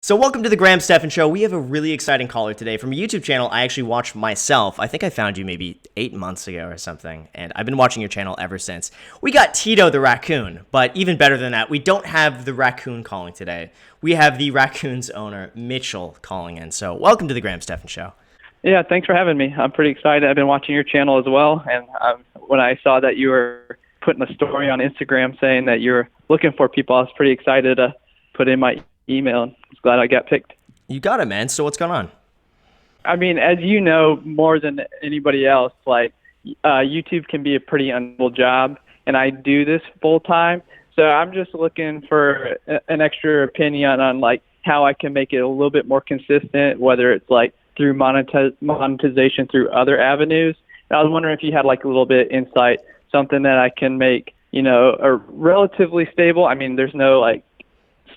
So welcome to the Stephan Show. We have a really exciting caller today from a YouTube channel I actually watched myself. I think I found you maybe 8 months ago or something, and I've been watching your channel ever since. We got Tito the raccoon, but even better than that, we don't have the raccoon calling today. We have the raccoon's owner, Mitchell, calling in. So welcome to the Stephan Show. Yeah, thanks for having me. I'm pretty excited. I've been watching your channel as well, and when I saw that you were putting a story on Instagram saying that you're looking for people, I was pretty excited to put in my email. I'm glad I got picked. You got it, man. So what's going on? I mean, as you know more than anybody else, like YouTube can be a pretty unstable job, and I do this full time. So I'm just looking for an extra opinion on like how I can make it a little bit more consistent, whether it's like through monetization through other avenues. And I was wondering if you had like a little bit of insight, something that I can make, a relatively stable. I mean, there's no like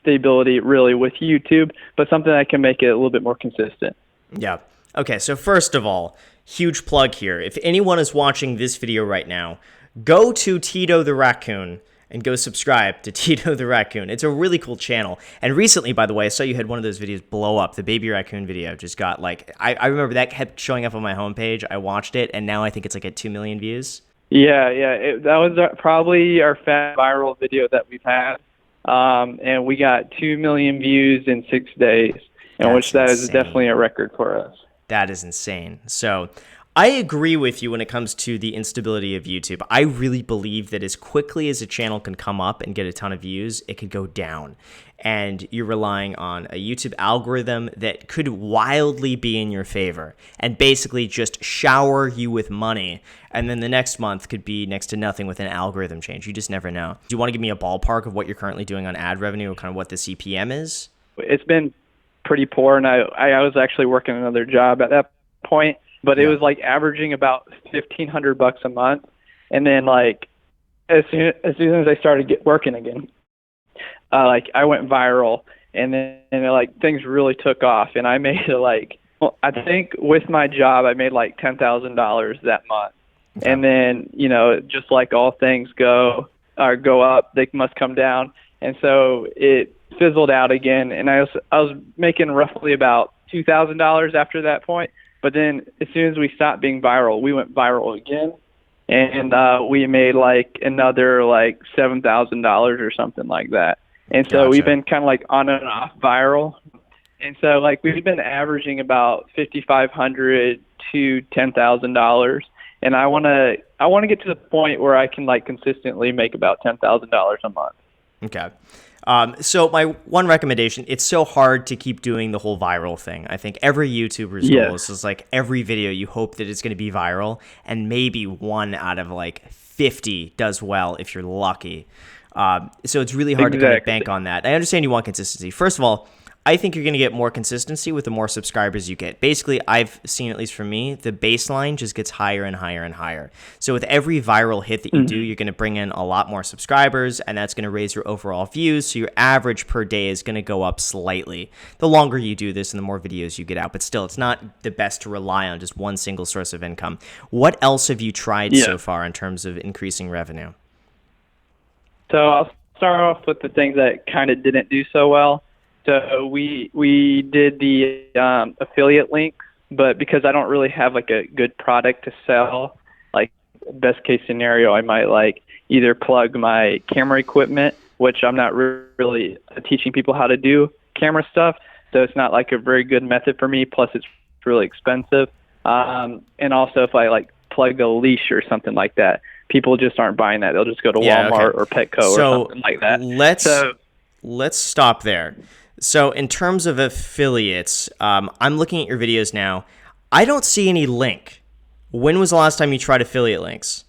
stability really with YouTube, but something that can make it a little bit more consistent. Yeah. Okay, so first of all, huge plug here. If anyone is watching this video right now, go to Tito the Raccoon and go subscribe to Tito the Raccoon. It's a really cool channel. And recently, by the way, I saw you had one of those videos blow up. The baby raccoon video just got like, I remember that kept showing up on my homepage. I watched it, and now I think it's like at 2 million views. Yeah. That was probably our fast viral video that we've had. And we got 2 million views in 6 days, which that is definitely a record for us. That is insane. So I agree with you when it comes to the instability of YouTube. I really believe that as quickly as a channel can come up and get a ton of views, it could go down. And you're relying on a YouTube algorithm that could wildly be in your favor and basically just shower you with money. And then the next month could be next to nothing with an algorithm change. You just never know. Do you want to give me a ballpark of what you're currently doing on ad revenue or kind of what the CPM is? It's been pretty poor, and I was actually working another job at that point, but it was like averaging about $1,500 a month. And then like as soon as I started working again, like I went viral, and then like things really took off, and I made I think with my job I made like $10,000 that month. Okay. And then just like all things go up, they must come down, and so it fizzled out again. And I was making roughly about $2,000 after that point. But then as soon as we stopped being viral, we went viral again, and we made like another like $7,000 or something like that. And so we've been kind of like on and off viral. And so like we've been averaging about $5,500 to $10,000. And I want to get to the point where I can like consistently make about $10,000 a month. Okay. So my one recommendation, it's so hard to keep doing the whole viral thing. I think every YouTuber's goal is like every video you hope that it's going to be viral, and maybe 1 out of like 50 does well if you're lucky. So it's really hard to kind of bank on that. I understand you want consistency. First of all, I think you're going to get more consistency with the more subscribers you get. Basically, I've seen, at least for me, the baseline just gets higher and higher and higher. So with every viral hit that you do, you're going to bring in a lot more subscribers, and that's going to raise your overall views. So your average per day is going to go up slightly the longer you do this and the more videos you get out. But still, it's not the best to rely on just one single source of income. What else have you tried so far in terms of increasing revenue? So I'll start off with the things that kind of didn't do so well. So we did the affiliate links, but because I don't really have like a good product to sell, like best case scenario, I might like either plug my camera equipment, which I'm not really teaching people how to do camera stuff. So it's not like a very good method for me. Plus it's really expensive. And also if I like plug a leash or something like that, people just aren't buying that. They'll just go to Walmart or Petco or something like that. Let's stop there. So in terms of affiliates, I'm looking at your videos now. I don't see any link. When was the last time you tried affiliate links?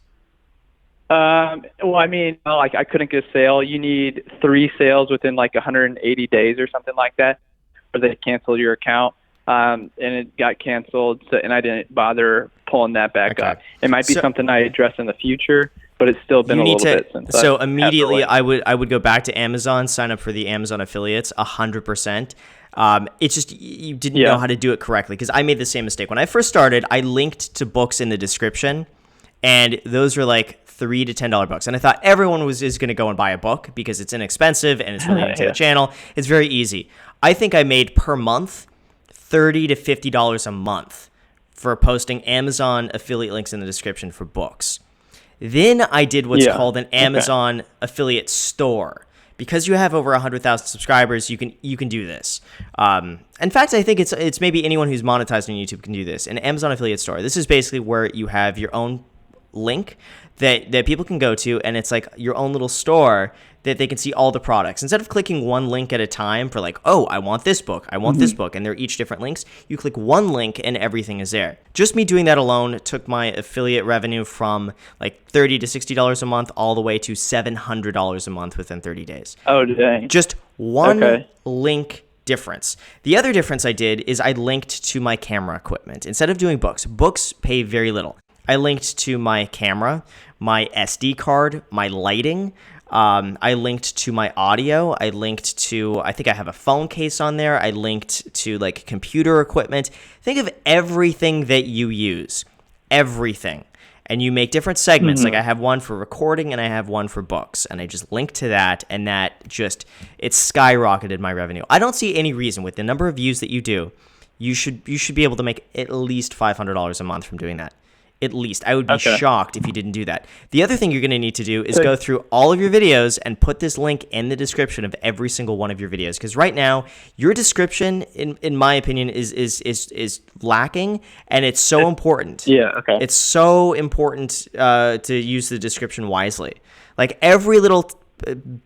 Well, I mean, like I couldn't get a sale. You need 3 sales within like 180 days or something like that, or they cancel your account. And it got canceled, and I didn't bother pulling that back up. It might be something I address in the future, but it's still been a little bit since. So immediately, I would go back to Amazon, sign up for the Amazon affiliates, 100%. It's just you didn't know how to do it correctly, because I made the same mistake when I first started. I linked to books in the description, and those were like $3 to $10 books, and I thought everyone is going to go and buy a book because it's inexpensive and it's related to the channel. It's very easy. I think I made per month $30 to $50 a month for posting Amazon affiliate links in the description for books. Then I did what's called an Amazon affiliate store. Because you have over 100,000 subscribers, you can do this. In fact, I think it's maybe anyone who's monetized on YouTube can do this. An Amazon affiliate store. This is basically where you have your own link that people can go to, and it's like your own little store that they can see all the products. Instead of clicking one link at a time for like, oh, I want this book, I want this book, and they're each different links, you click one link and everything is there. Just me doing that alone took my affiliate revenue from like $30 to $60 a month all the way to $700 a month within 30 days. Oh, dang. Just one link difference. The other difference I did is I linked to my camera equipment. Instead of doing books pay very little. I linked to my camera, my SD card, my lighting. I linked to my audio. I linked to, I think I have a phone case on there. I linked to like computer equipment. Think of everything that you use, everything. And you make different segments. Like I have one for recording and I have one for books. And I just linked to that, and that just, it skyrocketed my revenue. I don't see any reason with the number of views that you do, you should be able to make at least $500 a month from doing that. At least. I would be shocked if you didn't do that. The other thing you're going to need to do is go through all of your videos and put this link in the description of every single one of your videos. Because right now, your description, in my opinion, is lacking, and it's so important. It's so important to use the description wisely. Like every little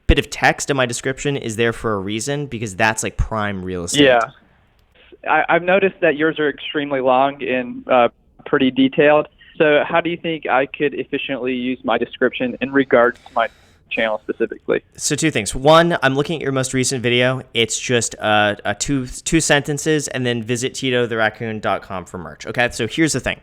bit of text in my description is there for a reason, because that's like prime real estate. Yeah. I've noticed that yours are extremely long and pretty detailed. So how do you think I could efficiently use my description in regards to my channel specifically? So two things. One, I'm looking at your most recent video. It's just two sentences, and then visit TitoTheRaccoon.com for merch. Okay, so here's the thing.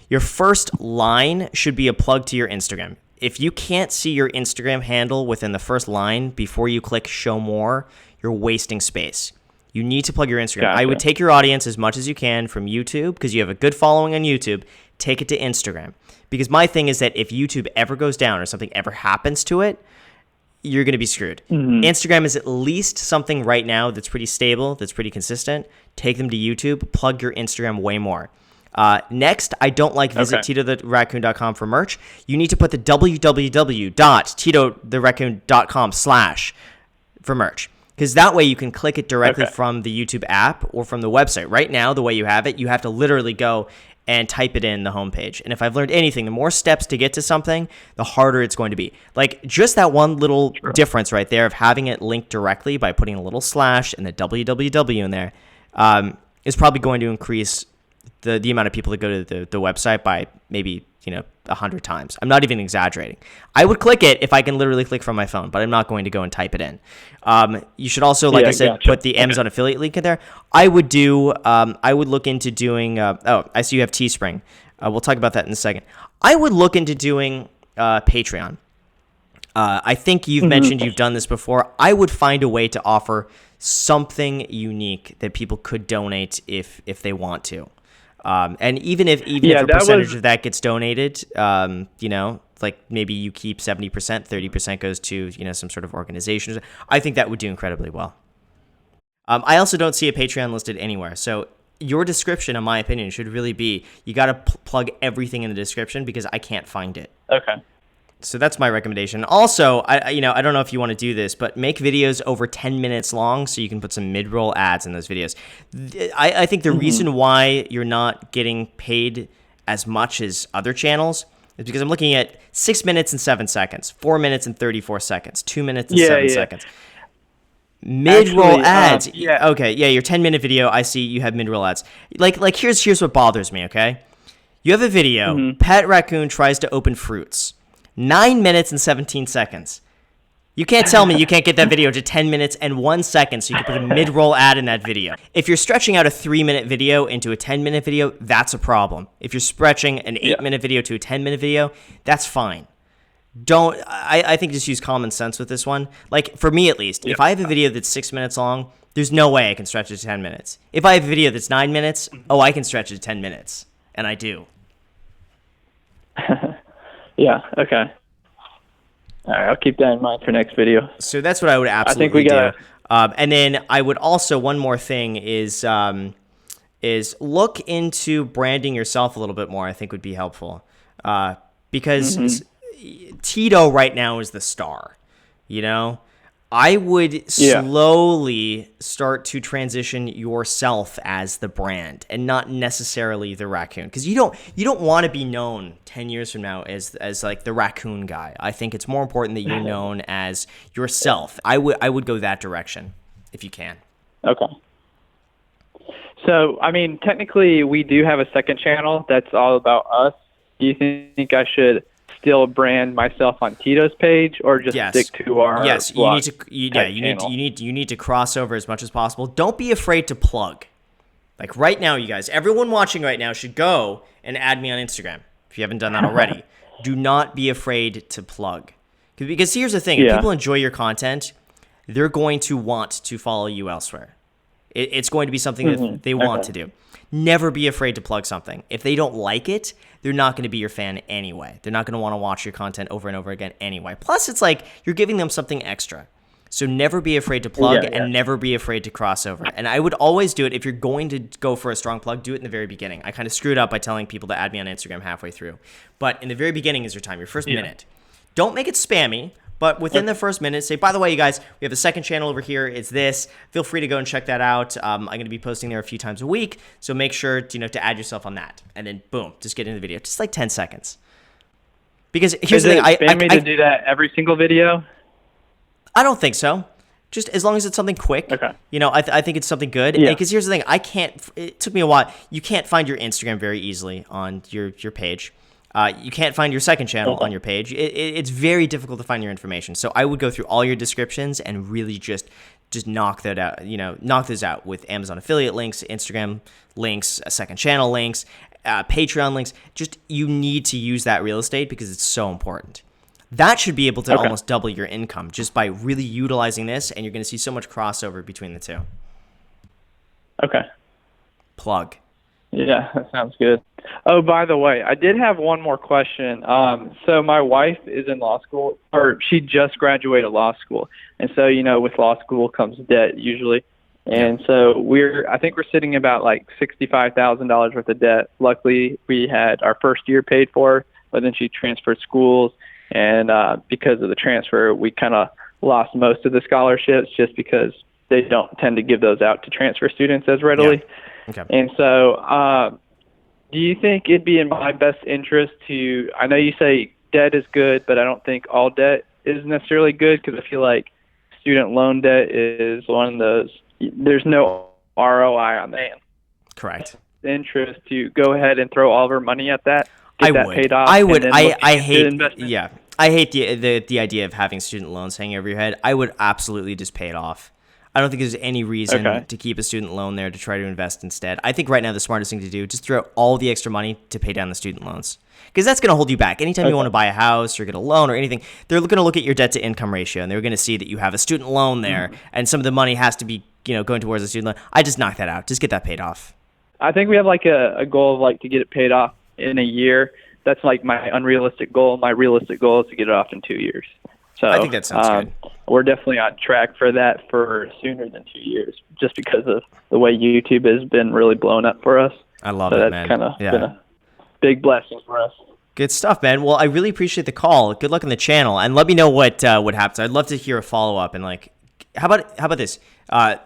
Your first line should be a plug to your Instagram. If you can't see your Instagram handle within the first line before you click show more, you're wasting space. You need to plug your Instagram. Gotcha. I would take your audience as much as you can from YouTube, because you have a good following on YouTube. Take it to Instagram. Because my thing is that if YouTube ever goes down or something ever happens to it, you're going to be screwed. Instagram is at least something right now that's pretty stable, that's pretty consistent. Take them to YouTube. Plug your Instagram way more. Next, I don't like visit TitoTheRaccoon.com for merch. You need to put the www.TitoTheRaccoon.com/ for merch. Because that way you can click it directly from the YouTube app or from the website. Right now, the way you have it, you have to literally go and type it in the homepage. And if I've learned anything, the more steps to get to something, the harder it's going to be. Like just that one little difference right there of having it linked directly by putting a little slash and the www in there is probably going to increase the amount of people that go to the website by maybe 100 times. I'm not even exaggerating. I would click it if I can literally click from my phone, but I'm not going to go and type it in. You should also, like I said, put the Amazon affiliate link in there. I would look into doing, I see you have Teespring. We'll talk about that in a second. I would look into doing Patreon. I think you've mentioned you've done this before. I would find a way to offer something unique that people could donate if they want to. And even if a percentage of that gets donated, like maybe you keep 70%, 30% goes to, some sort of organization. I think that would do incredibly well. I also don't see a Patreon listed anywhere. So your description, in my opinion, should really be, you got to plug everything in the description, because I can't find it. Okay. So that's my recommendation. Also, I don't know if you want to do this, but make videos over 10 minutes long so you can put some mid-roll ads in those videos. I think the reason why you're not getting paid as much as other channels is because I'm looking at 6 minutes and 7 seconds, 4 minutes and 34 seconds, 2 minutes and 7 seconds. Mid-roll ads. Okay, your 10-minute video, I see you have mid-roll ads. Like here's what bothers me, okay? You have a video, Pet Raccoon tries to open fruits. 9 minutes and 17 seconds. You can't tell me you can't get that video to 10 minutes and 1 second so you can put a mid-roll ad in that video. If you're stretching out a 3-minute video into a 10-minute video, that's a problem. If you're stretching an 8-minute video to a 10-minute video, that's fine. I think just use common sense with this one. Like, for me at least, if I have a video that's 6 minutes long, there's no way I can stretch it to 10 minutes. If I have a video that's 9 minutes, I can stretch it to 10 minutes. And I do. Yeah, okay. All right, I'll keep that in mind for next video. So that's what I would absolutely do. And then I would also, one more thing is look into branding yourself a little bit more. I think would be helpful, because Tito right now is the star. You know, I would slowly start to transition yourself as the brand and not necessarily the raccoon, because you don't want to be known 10 years from now as like the raccoon guy. I think it's more important that you're known as yourself. I would go that direction if you can. Okay. So, I mean, technically we do have a second channel that's all about us. Do you think I should still brand myself on Tito's page, or just stick to our you need to cross over as much as possible. Don't be afraid to plug. Like right now, you guys, everyone watching right now should go and add me on Instagram if you haven't done that already. Do not be afraid to plug, because here's the thing: if people enjoy your content, they're going to want to follow you elsewhere. It's going to be something that they want to do. Never be afraid to plug something. If they don't like it, they're not going to be your fan anyway. They're not going to want to watch your content over and over again anyway. Plus, it's like you're giving them something extra. So never be afraid to plug and never be afraid to cross over. And I would always do it. If you're going to go for a strong plug, do it in the very beginning. I kind of screwed up by telling people to add me on Instagram halfway through. But in the very beginning is your time, your first minute. Don't make it spammy. But within the first minute, say, by the way, you guys, we have a second channel over here. It's this. Feel free to go and check that out. I'm going to be posting there a few times a week. So make sure to add yourself on that. And then, boom, just get into the video. Just like 10 seconds. Because here's the thing. I to do that every single video? I don't think so. Just as long as it's something quick. Okay. I think it's something good. Because here's the thing. It took me a while. You can't find your Instagram very easily on your page. You can't find your second channel on your page. It's very difficult to find your information. So I would go through all your descriptions and really just knock that out. Knock those out with Amazon affiliate links, Instagram links, second channel links, Patreon links. Just you need to use that real estate because it's so important. That should be able to almost double your income just by really utilizing this, and you're going to see so much crossover between the two. Okay. Plug. Yeah, that sounds good. Oh, by the way, I did have one more question. So my wife is in law school, or she just graduated law school. And so, with law school comes debt usually. And so I think we're sitting about like $65,000 worth of debt. Luckily, we had our first year paid for, but then she transferred schools. And because of the transfer, we kind of lost most of the scholarships just because they don't tend to give those out to transfer students as readily. Yeah. Okay. And so do you think it'd be in my best interest to, I know you say debt is good, but I don't think all debt is necessarily good, because I feel like student loan debt is one of those, there's no ROI on that. Correct. Interest to go ahead and throw all of our money at that, paid off. I would. I hate. Yeah, I hate the idea of having student loans hanging over your head. I would absolutely just pay it off. I don't think there's any reason to keep a student loan there to try to invest instead. I think right now the smartest thing to do, just throw all the extra money to pay down the student loans, because that's going to hold you back. Anytime you want to buy a house or get a loan or anything, they're going to look at your debt to income ratio, and they're going to see that you have a student loan there, and some of the money has to be going towards a student loan. I just knock that out. Just get that paid off. I think we have like a goal of like to get it paid off in a year. That's like my unrealistic goal. My realistic goal is to get it off in 2 years. So I think that sounds good. We're definitely on track for that for sooner than 2 years, just because of the way YouTube has been really blown up for us. I love it, man. That's kind of been a big blessing for us. Good stuff, man. Well, I really appreciate the call. Good luck on the channel, and let me know what happens. I'd love to hear a follow up, and like, how about this?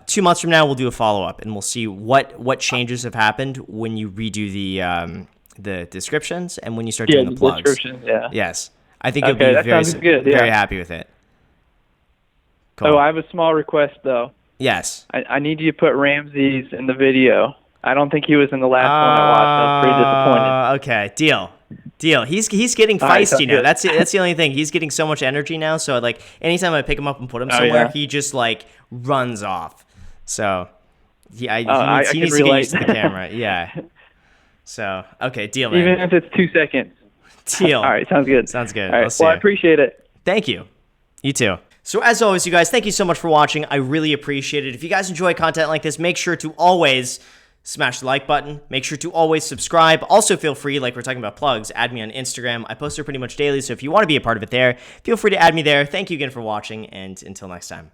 2 months from now, we'll do a follow up, and we'll see what changes have happened when you redo the descriptions and when you start doing the plugs. Descriptions, Yes. I think you'll be very happy with it. Cool. Oh, I have a small request, though. Yes. I need you to put Ramses in the video. I don't think he was in the last one I watched. I was pretty disappointed. Okay, deal. He's getting feisty now. That's the only thing. He's getting so much energy now. So like anytime I pick him up and put him somewhere, he just like runs off. So he needs to get used to the camera. Yeah. So okay, deal, man. Even if it's 2 seconds. Deal. All right, sounds good. Sounds good. All right, well, I appreciate it. Thank you. You too. So as always, you guys, thank you so much for watching. I really appreciate it. If you guys enjoy content like this, make sure to always smash the like button. Make sure to always subscribe. Also, feel free, like we're talking about plugs, add me on Instagram. I post there pretty much daily, so if you want to be a part of it there, feel free to add me there. Thank you again for watching, and until next time.